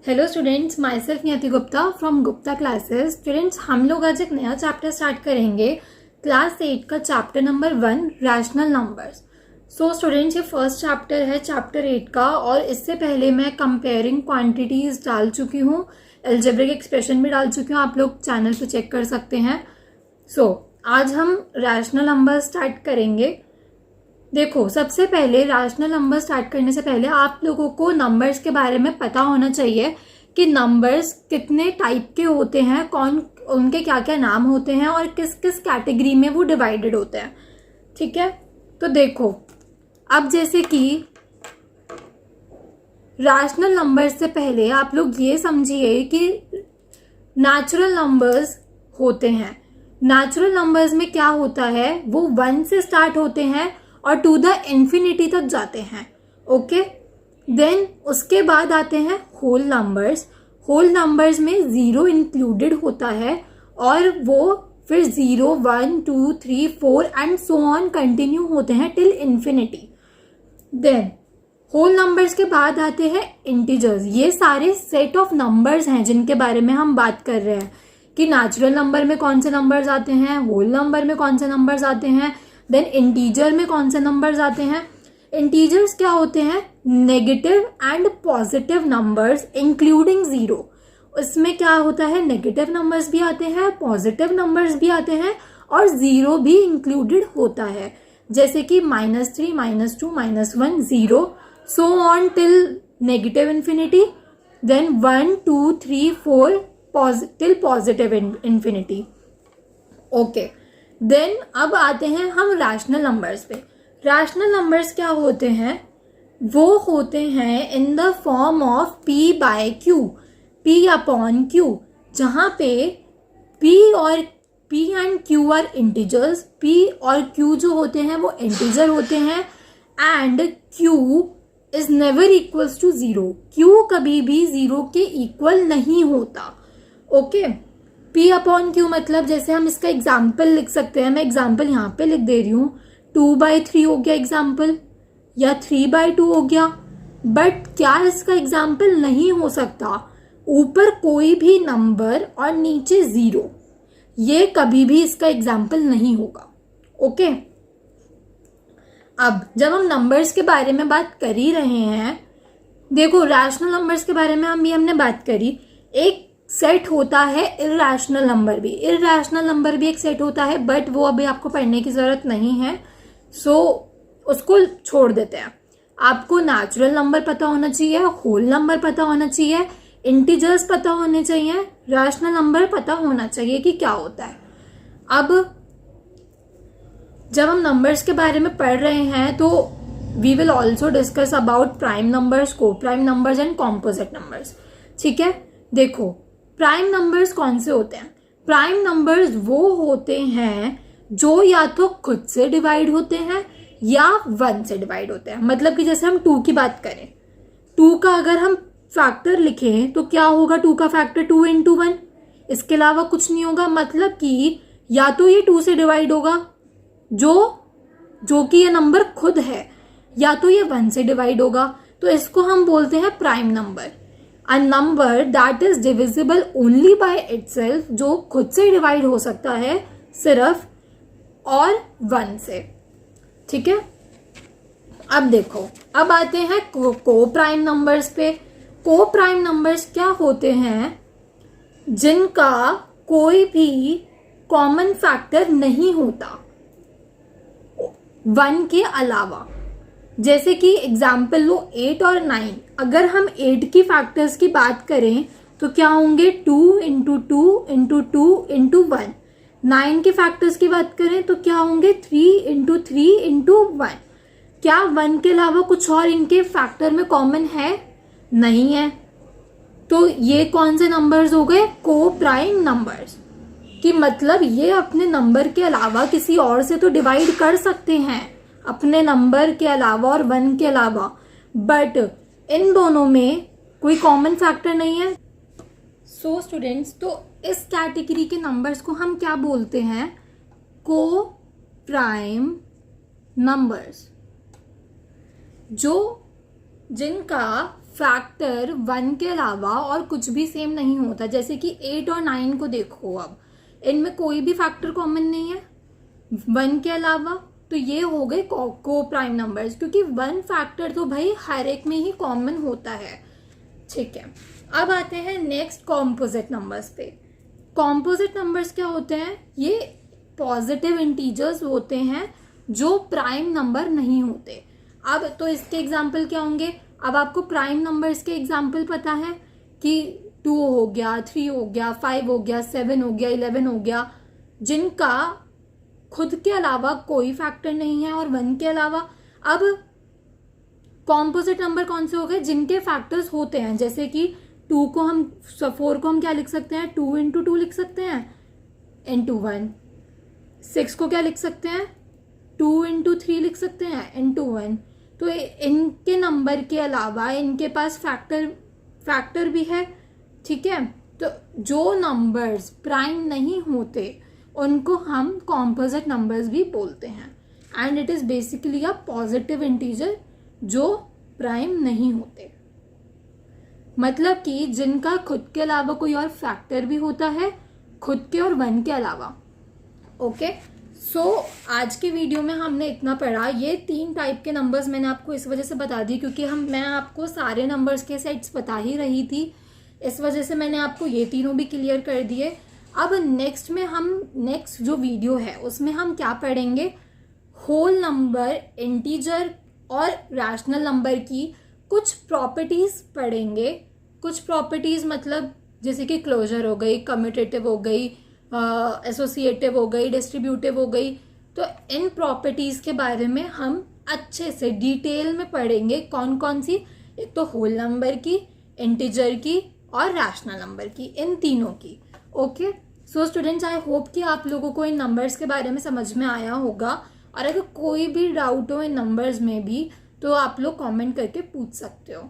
Hello students, my self नियति Gupta from Gupta classes. Students, हम लोग आज एक नया चैप्टर स्टार्ट करेंगे क्लास 8 का chapter number 1 rational numbers. So students, ये फर्स्ट चैप्टर है चैप्टर 8 का और इससे पहले मैं कंपेयरिंग क्वांटिटीज डाल चुकी हूँ, अलजेब्रिक एक्सप्रेशन भी डाल चुकी हूँ, आप लोग चैनल पे चेक कर सकते हैं। सो आज हम रैशनल नंबर स्टार्ट करेंगे। देखो, सबसे पहले रैशनल नंबर स्टार्ट करने से पहले आप लोगों को नंबर्स के बारे में पता होना चाहिए कि नंबर्स कितने टाइप के होते हैं, कौन उनके क्या क्या नाम होते हैं और किस किस कैटेगरी में वो डिवाइडेड होते हैं। ठीक है, तो देखो, अब जैसे कि रैशनल नंबर्स से पहले आप लोग ये समझिए कि नेचुरल नंबर्स होते हैं। नेचुरल नंबर्स में क्या होता है, वो 1 से स्टार्ट होते हैं और टू द इन्फिनिटी तक जाते हैं। ओके, देन उसके बाद आते हैं होल नंबर्स। होल नंबर्स में 0 इंक्लूडेड होता है और वो फिर 0, 1, 2, 3, 4 एंड सो ऑन कंटिन्यू होते हैं till infinity. Then whole numbers के बाद आते हैं इंटीजर्स। ये सारे सेट ऑफ नंबर्स हैं जिनके बारे में हम बात कर रहे हैं कि नेचुरल नंबर में कौन से नंबर्स आते हैं, होल नंबर में कौन से नंबर्स आते हैं, देन इंटीजर में कौन से नंबर्स आते हैं। इंटीजर्स क्या होते हैं, negative and positive numbers including 0। उसमें क्या होता है, नेगेटिव नंबर्स भी आते हैं, पॉजिटिव नंबर्स भी आते हैं और 0 भी इंक्लूडेड होता है, जैसे कि -3, -2, -1, 0 so on till negative infinity, then 1, 2, 3, 4 till positive infinity. Okay, then अब आते हैं हम रैशनल नंबर्स पे। रैशनल नंबर्स क्या होते हैं, वो होते हैं in the form of p/q, p/q, जहां पे p and q are integers. p और q जो होते हैं वो इंटीजर होते हैं and q is never equals to 0। q कभी भी 0 के इक्वल नहीं होता। ओके, p/q मतलब जैसे हम इसका एग्जाम्पल लिख सकते हैं। मैं एग्जाम्पल यहाँ पे लिख दे रही हूँ, 2/3 हो गया एग्जाम्पल, या 3/2 हो गया। बट क्या इसका एग्जाम्पल नहीं हो सकता, ऊपर कोई भी नंबर और नीचे 0, ये कभी भी इसका एग्जाम्पल नहीं होगा। ओके, अब जब हम नंबर्स के बारे में बात कर ही रहे हैं, देखो रैशनल नंबर्स के बारे में हमने बात करी। एक सेट होता है इरैशनल नंबर भी। इरैशनल नंबर भी एक सेट होता है, बट वो अभी आपको पढ़ने की जरूरत नहीं है, सो उसको छोड़ देते हैं। आपको नेचुरल नंबर पता होना चाहिए, होल नंबर पता होना चाहिए, इंटीजर्स पता होने चाहिए, रैशनल नंबर पता होना चाहिए कि क्या होता है। अब जब हम नंबर्स के बारे में पढ़ रहे हैं तो we will also discuss about prime numbers, coprime numbers and composite numbers. ठीक है, देखो प्राइम नंबर्स कौन से होते हैं। प्राइम नंबर्स वो होते हैं जो या तो खुद से डिवाइड होते हैं या 1 से डिवाइड होते हैं। मतलब कि जैसे हम 2 की बात करें, 2 का अगर हम फैक्टर लिखें तो क्या होगा, 2 का फैक्टर 2 × 1, इसके अलावा कुछ नहीं होगा। मतलब कि या तो ये 2 से डिवाइड होगा जो कि ये नंबर खुद है, या तो ये 1 से डिवाइड होगा। तो इसको हम बोलते हैं prime number. A number that is divisible only by itself, जो खुद से डिवाइड हो सकता है सिर्फ और 1 से। ठीक है, अब देखो, अब आते हैं को प्राइम नंबर्स पे। को प्राइम नंबर्स क्या होते हैं, जिनका कोई भी कॉमन फैक्टर नहीं होता 1 के अलावा। जैसे कि एग्जाम्पल लो 8 और 9। अगर हम 8 की फैक्टर्स की बात करें तो क्या होंगे, 2 × 2 × 2 × 1। 9 के फैक्टर्स की बात करें तो क्या होंगे, 3 × 3 × 1। क्या 1 के अलावा कुछ और इनके फैक्टर में कॉमन है? नहीं है। तो ये कौन से नंबर्स हो गए, को प्राइम नंबर्स। कि मतलब ये अपने नंबर के अलावा किसी और से तो डिवाइड कर सकते हैं, अपने नंबर के अलावा और 1 के अलावा, बट इन दोनों में कोई कॉमन फैक्टर नहीं है। सो स्टूडेंट्स, तो इस कैटेगरी के नंबर्स को हम क्या बोलते हैं, को प्राइम नंबर्स, जिनका फैक्टर 1 के अलावा और कुछ भी सेम नहीं होता। जैसे कि 8 और 9 को देखो, अब इनमें कोई भी फैक्टर कॉमन नहीं है 1 के अलावा, तो ये हो गए को प्राइम नंबर्स, क्योंकि 1 फैक्टर तो भाई हर एक में ही कॉमन होता है। ठीक है, अब आते हैं नेक्स्ट कॉम्पोजिट नंबर्स पे। कॉम्पोजिट नंबर्स क्या होते हैं? ये पॉजिटिव इंटीजर्स होते हैं जो प्राइम नंबर नहीं होते। अब तो इसके एग्जाम्पल क्या होंगे? अब आपको प्राइम नंबर्स के एग्जाम्पल पता है कि 2 हो गया, 3 हो गया, 5 हो गया, 7 हो गया, 11 हो गया, जिनका खुद के अलावा कोई फैक्टर नहीं है, और 1 के अलावा। अब कॉम्पोजिट नंबर कौन से हो गए? जिनके फैक्टर्स होते हैं। जैसे कि 4 को हम क्या लिख सकते हैं? 2 into 2 लिख सकते हैं, into 1। 6 को क्या लिख सकते हैं? 2 into 3 लिख सकते हैं, into 1। तो इनके नंबर के अलावा इनके पास फैक्टर भी है। ठीक है, तो जो नंबर्स प्राइम नहीं होते उनको हम कॉम्पोजिट नंबर्स भी बोलते हैं, and it is basically a positive integer जो प्राइम नहीं होते, मतलब कि जिनका खुद के अलावा कोई और फैक्टर भी होता है, खुद के और 1 के अलावा। ओके, सो आज की वीडियो में हमने इतना पढ़ा। ये 3 टाइप के नंबर्स मैंने आपको इस वजह से बता दी क्योंकि मैं आपको सारे नंबर्स के सेट्स बता ही रही थी, इस वजह से मैंने आपको ये तीनों भी क्लियर कर दिए। अब नेक्स्ट जो वीडियो है उसमें हम क्या पढ़ेंगे? होल नंबर, इंटीजर और रैशनल नंबर की कुछ प्रॉपर्टीज पढ़ेंगे। कुछ प्रॉपर्टीज मतलब जैसे कि क्लोजर हो गई, कम्यूटेटिव हो गई, एसोसिएटिव हो गई, डिस्ट्रीब्यूटिव हो गई। तो इन प्रॉपर्टीज के बारे में हम अच्छे से डिटेल में पढ़ेंगे। कौन कौन सी? एक तो होल नंबर की, इंटीजर की और रैशनल नंबर की, इन तीनों की। Okay, so students, I hope कि आप लोगों को इन नंबर्स के बारे में समझ में आया होगा, और अगर कोई भी डाउट हो इन नंबर्स में भी तो आप लोग कमेंट करके पूछ सकते हो।